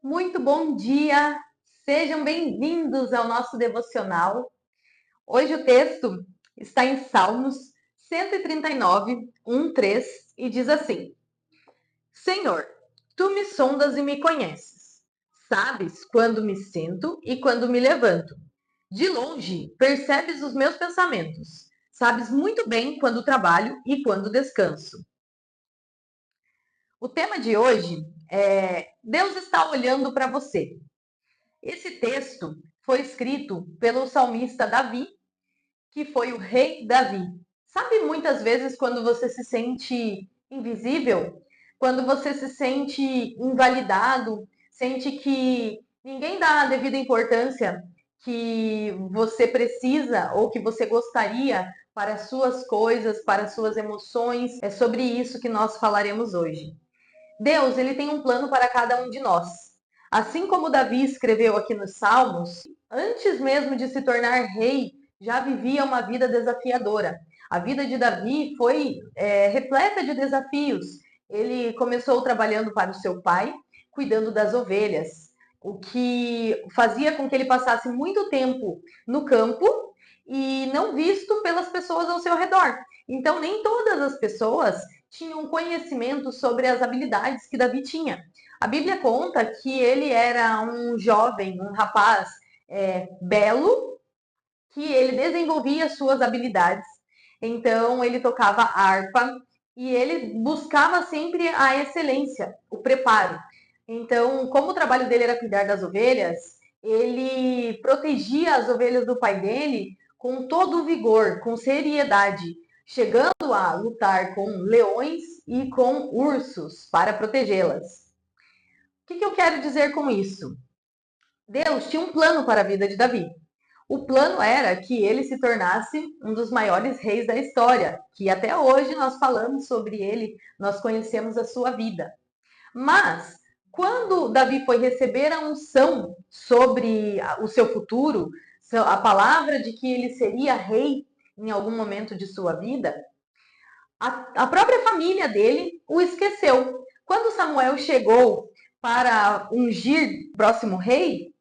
Muito bom dia! Sejam bem-vindos ao nosso devocional. Hoje o texto está em Salmos 139, 1:3 e diz assim: Senhor, tu me sondas e me conheces. Sabes quando me sento e quando me levanto. De longe percebes os meus pensamentos. Sabes muito bem quando trabalho e quando descanso. O tema de hoje é Deus está olhando para você. Esse texto foi escrito pelo salmista Davi, que foi o rei Davi. Sabe muitas vezes quando você se sente invisível, quando você se sente invalidado, sente que ninguém dá a devida importância que você precisa ou que você gostaria para as suas coisas, para as suas emoções? É sobre isso que nós falaremos hoje. Deus, ele tem um plano para cada um de nós. Assim como Davi escreveu aqui nos Salmos, antes mesmo de se tornar rei, já vivia uma vida desafiadora. A vida de Davi foi repleta de desafios. Ele começou trabalhando para o seu pai, cuidando das ovelhas, o que fazia com que ele passasse muito tempo no campo e não visto pelas pessoas ao seu redor. Então, nem todas as pessoas tinham conhecimento sobre as habilidades que Davi tinha. A Bíblia conta que ele era um jovem, um rapaz belo, que ele desenvolvia suas habilidades. Então, ele tocava harpa e ele buscava sempre a excelência, o preparo. Então, como o trabalho dele era cuidar das ovelhas, ele protegia as ovelhas do pai dele com todo o vigor, com seriedade, chegando a lutar com leões e com ursos para protegê-las. O que eu quero dizer com isso? Deus tinha um plano para a vida de Davi. O plano era que ele se tornasse um dos maiores reis da história, que até hoje nós falamos sobre ele, nós conhecemos a sua vida. Mas, quando Davi foi receber a unção sobre o seu futuro, a palavra de que ele seria rei em algum momento de sua vida, a própria família dele o esqueceu. Quando Samuel chegou para ungir o próximo rei,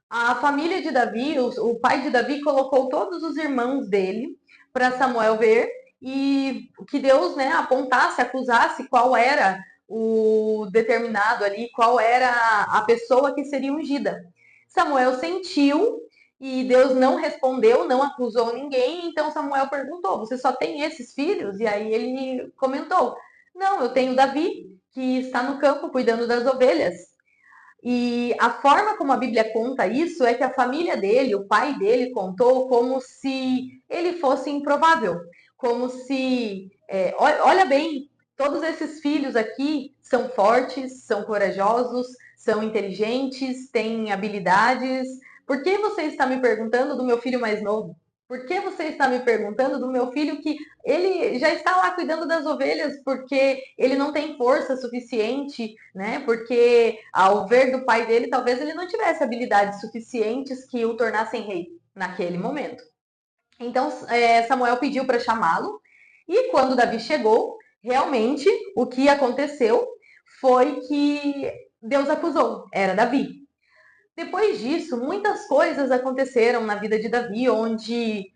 a família de Davi, o pai de Davi, colocou todos os irmãos dele para Samuel ver e que Deus, né, apontasse, acusasse qual era o determinado ali, qual era a pessoa que seria ungida. Samuel sentiu e Deus não respondeu, não acusou ninguém, então Samuel perguntou: Você só tem esses filhos? E aí ele comentou: Não, eu tenho Davi, que está no campo cuidando das ovelhas. E a forma como a Bíblia conta isso é que a família dele, o pai dele, contou como se ele fosse improvável. Como se, olha bem, todos esses filhos aqui são fortes, são corajosos, são inteligentes, têm habilidades. Por que você está me perguntando do meu filho mais novo? Por que você está me perguntando do meu filho que ele já está lá cuidando das ovelhas porque ele não tem força suficiente, né? Porque ao ver do pai dele, talvez ele não tivesse habilidades suficientes que o tornassem rei naquele momento. Então Samuel pediu para chamá-lo e quando Davi chegou, realmente o que aconteceu foi que Deus acusou, era Davi. Depois disso, muitas coisas aconteceram na vida de Davi, onde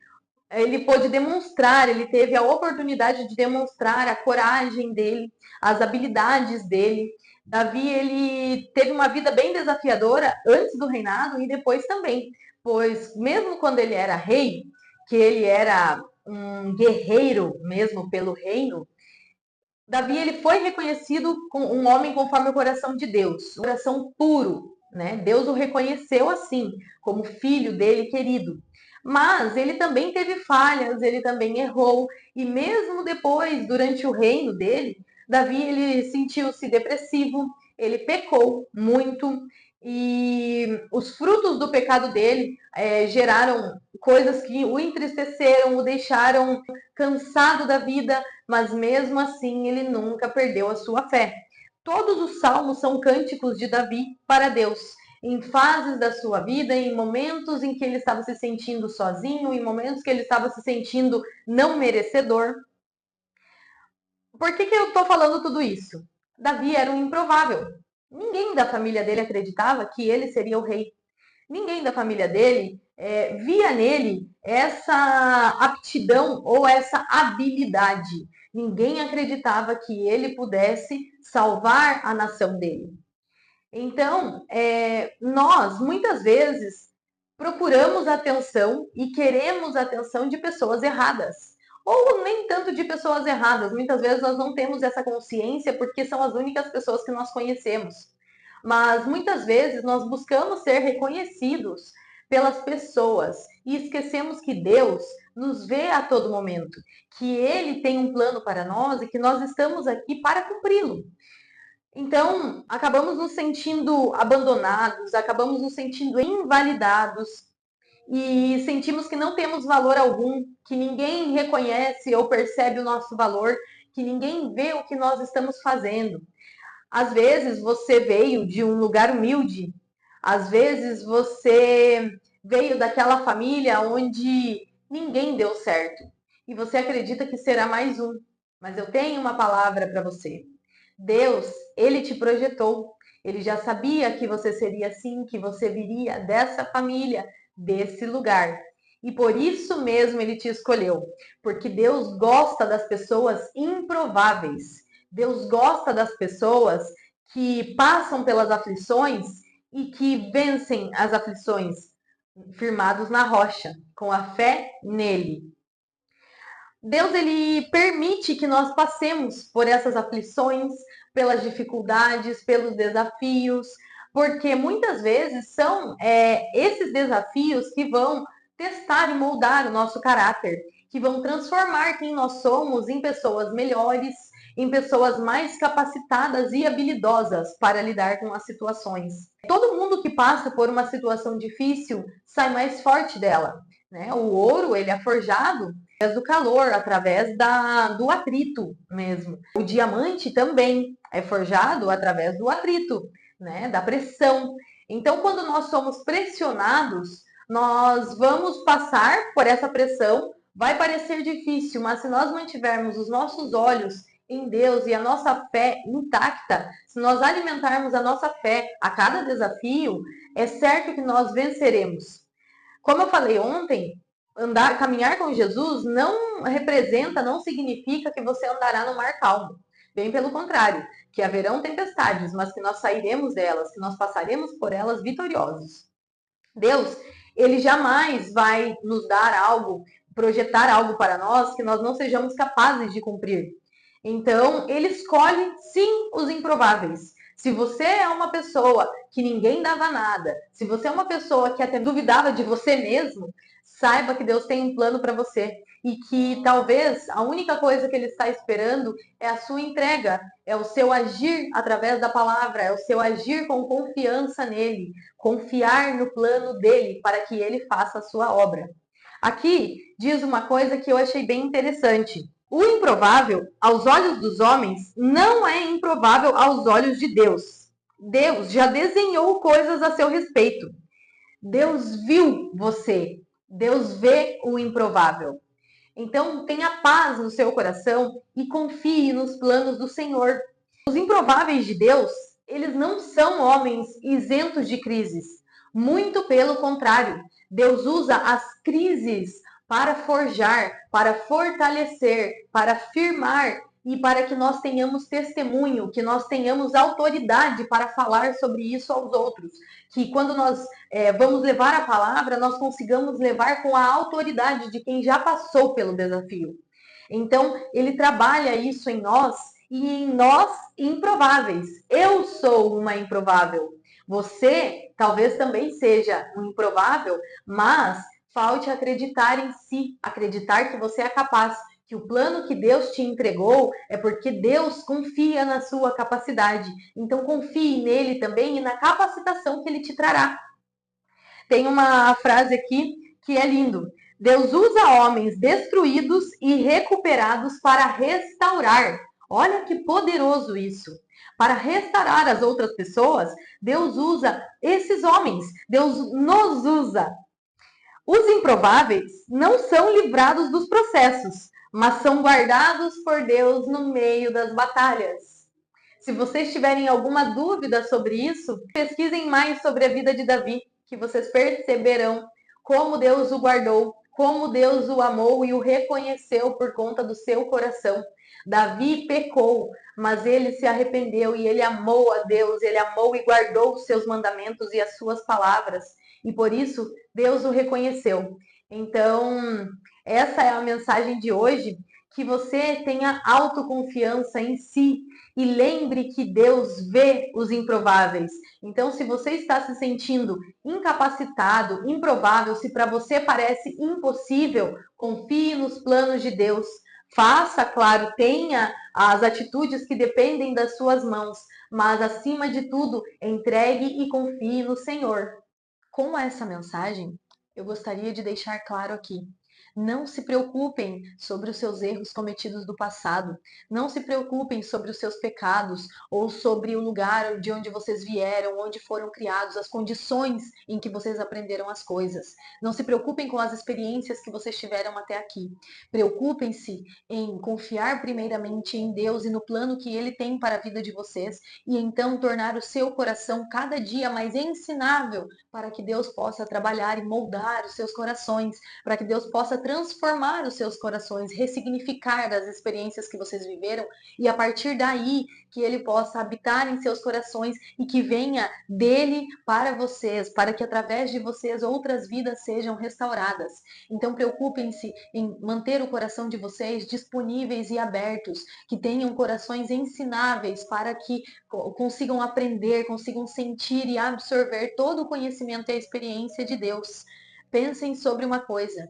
ele pôde demonstrar, ele teve a oportunidade de demonstrar a coragem dele, as habilidades dele. Davi, ele teve uma vida bem desafiadora antes do reinado e depois também, pois mesmo quando ele era rei, que ele era um guerreiro mesmo pelo reino, Davi ele foi reconhecido como um homem conforme o coração de Deus, um coração puro, né? Deus o reconheceu assim, como filho dele querido. Mas ele também teve falhas, ele também errou, e mesmo depois, durante o reino dele, Davi ele sentiu-se depressivo, ele pecou muito, e os frutos do pecado dele geraram coisas que o entristeceram, o deixaram cansado da vida, mas mesmo assim ele nunca perdeu a sua fé. Todos os salmos são cânticos de Davi para Deus, em fases da sua vida, em momentos em que ele estava se sentindo sozinho, em momentos que ele estava se sentindo não merecedor. Por que eu estou falando tudo isso? Davi era um improvável. Ninguém da família dele acreditava que ele seria o rei. Ninguém da família dele via nele essa aptidão ou essa habilidade. Ninguém acreditava que ele pudesse salvar a nação dele. Então, nós muitas vezes procuramos atenção e queremos atenção de pessoas erradas. Ou nem tanto de pessoas erradas. Muitas vezes nós não temos essa consciência porque são as únicas pessoas que nós conhecemos. Mas muitas vezes nós buscamos ser reconhecidos pelas pessoas e esquecemos que Deus nos vê a todo momento, que Ele tem um plano para nós e que nós estamos aqui para cumpri-lo. Então, acabamos nos sentindo abandonados, acabamos nos sentindo invalidados e sentimos que não temos valor algum, que ninguém reconhece ou percebe o nosso valor, que ninguém vê o que nós estamos fazendo. Às vezes você veio de um lugar humilde, às vezes você veio daquela família onde ninguém deu certo e você acredita que será mais um. Mas eu tenho uma palavra para você. Deus, ele te projetou. Ele já sabia que você seria assim, que você viria dessa família, desse lugar. E por isso mesmo ele te escolheu. Porque Deus gosta das pessoas improváveis. Deus gosta das pessoas que passam pelas aflições e que vencem as aflições, firmados na rocha, com a fé nele. Deus ele permite que nós passemos por essas aflições, pelas dificuldades, pelos desafios, porque muitas vezes são esses desafios que vão testar e moldar o nosso caráter, que vão transformar quem nós somos em pessoas melhores, em pessoas mais capacitadas e habilidosas para lidar com as situações. Todo mundo que passa por uma situação difícil sai mais forte dela, né? O ouro ele é forjado através do calor, através do atrito mesmo. O diamante também é forjado através do atrito, né? Da pressão. Então, quando nós somos pressionados, nós vamos passar por essa pressão. Vai parecer difícil, mas se nós mantivermos os nossos olhos em Deus e a nossa fé intacta, se nós alimentarmos a nossa fé a cada desafio, é certo que nós venceremos. Como eu falei ontem, caminhar com Jesus não representa, não significa que você andará no mar calmo. Bem pelo contrário, que haverão tempestades, mas que nós sairemos delas, que nós passaremos por elas vitoriosos. Deus, ele jamais vai nos dar algo, projetar algo para nós que nós não sejamos capazes de cumprir. Então, ele escolhe, sim, os improváveis. Se você é uma pessoa que ninguém dava nada, se você é uma pessoa que até duvidava de você mesmo, saiba que Deus tem um plano para você e que talvez a única coisa que Ele está esperando é a sua entrega, é o seu agir através da palavra, é o seu agir com confiança nele, confiar no plano dele para que ele faça a sua obra. Aqui diz uma coisa que eu achei bem interessante. O improvável, aos olhos dos homens, não é improvável aos olhos de Deus. Deus já desenhou coisas a seu respeito. Deus viu você. Deus vê o improvável. Então, tenha paz no seu coração e confie nos planos do Senhor. Os improváveis de Deus, eles não são homens isentos de crises. Muito pelo contrário, Deus usa as crises para forjar, para fortalecer, para firmar e para que nós tenhamos testemunho, que nós tenhamos autoridade para falar sobre isso aos outros. Que quando nós vamos levar a palavra, nós consigamos levar com a autoridade de quem já passou pelo desafio. Então, ele trabalha isso em nós e em nós improváveis. Eu sou uma improvável. Você talvez também seja um improvável, mas falte acreditar em si, acreditar que você é capaz, que o plano que Deus te entregou é porque Deus confia na sua capacidade. Então confie nele também e na capacitação que ele te trará. Tem uma frase aqui que é lindo. Deus usa homens destruídos e recuperados para restaurar. Olha que poderoso isso. Para restaurar as outras pessoas, Deus usa esses homens. Deus nos usa. Os improváveis não são livrados dos processos, mas são guardados por Deus no meio das batalhas. Se vocês tiverem alguma dúvida sobre isso, pesquisem mais sobre a vida de Davi, que vocês perceberão como Deus o guardou, como Deus o amou e o reconheceu por conta do seu coração. Davi pecou, mas ele se arrependeu e ele amou a Deus, ele amou e guardou os seus mandamentos e as suas palavras. E por isso, Deus o reconheceu. Então, essa é a mensagem de hoje, que você tenha autoconfiança em si e lembre que Deus vê os improváveis. Então, se você está se sentindo incapacitado, improvável, se para você parece impossível, confie nos planos de Deus. Faça, claro, tenha as atitudes que dependem das suas mãos, mas acima de tudo, entregue e confie no Senhor. Com essa mensagem, eu gostaria de deixar claro aqui: não se preocupem sobre os seus erros cometidos do passado. Não se preocupem sobre os seus pecados ou sobre o lugar de onde vocês vieram, onde foram criados, as condições em que vocês aprenderam as coisas. Não se preocupem com as experiências que vocês tiveram até aqui. Preocupem-se em confiar primeiramente em Deus e no plano que Ele tem para a vida de vocês e então tornar o seu coração cada dia mais ensinável para que Deus possa trabalhar e moldar os seus corações, para que Deus possa transformar os seus corações, ressignificar as experiências que vocês viveram e a partir daí que Ele possa habitar em seus corações e que venha dele para vocês, para que através de vocês outras vidas sejam restauradas. Então preocupem-se em manter o coração de vocês disponíveis e abertos, que tenham corações ensináveis para que consigam aprender, consigam sentir e absorver todo o conhecimento e a experiência de Deus. Pensem sobre uma coisa: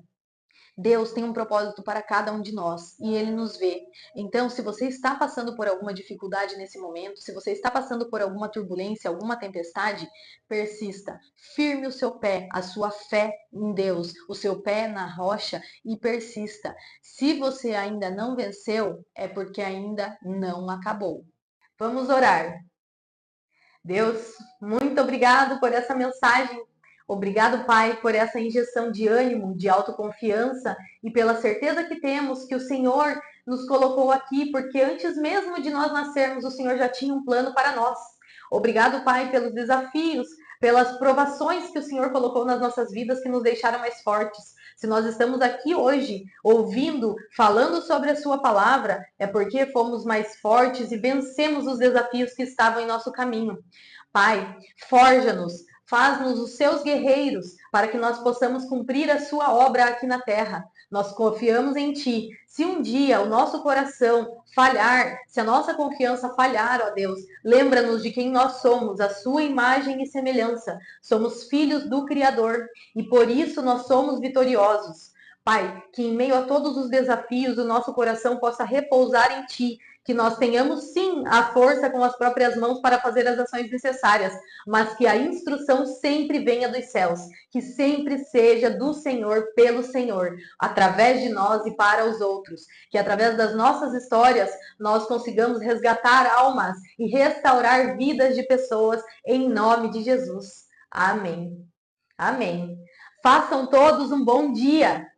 Deus tem um propósito para cada um de nós e Ele nos vê. Então, se você está passando por alguma dificuldade nesse momento, se você está passando por alguma turbulência, alguma tempestade, persista. Firme o seu pé, a sua fé em Deus, o seu pé na rocha e persista. Se você ainda não venceu, é porque ainda não acabou. Vamos orar. Deus, muito obrigado por essa mensagem. Obrigado, Pai, por essa injeção de ânimo, de autoconfiança e pela certeza que temos que o Senhor nos colocou aqui, porque antes mesmo de nós nascermos, o Senhor já tinha um plano para nós. Obrigado, Pai, pelos desafios, pelas provações que o Senhor colocou nas nossas vidas que nos deixaram mais fortes. Se nós estamos aqui hoje ouvindo, falando sobre a sua palavra, é porque fomos mais fortes e vencemos os desafios que estavam em nosso caminho. Pai, forja-nos, faz-nos os seus guerreiros, para que nós possamos cumprir a sua obra aqui na terra. Nós confiamos em Ti. Se um dia o nosso coração falhar, se a nossa confiança falhar, ó Deus, lembra-nos de quem nós somos, a sua imagem e semelhança. Somos filhos do Criador e por isso nós somos vitoriosos. Pai, que em meio a todos os desafios o nosso coração possa repousar em Ti, que nós tenhamos sim a força com as próprias mãos para fazer as ações necessárias, mas que a instrução sempre venha dos céus, que sempre seja do Senhor, pelo Senhor, através de nós e para os outros, que através das nossas histórias nós consigamos resgatar almas e restaurar vidas de pessoas em nome de Jesus. Amém. Amém. Façam todos um bom dia.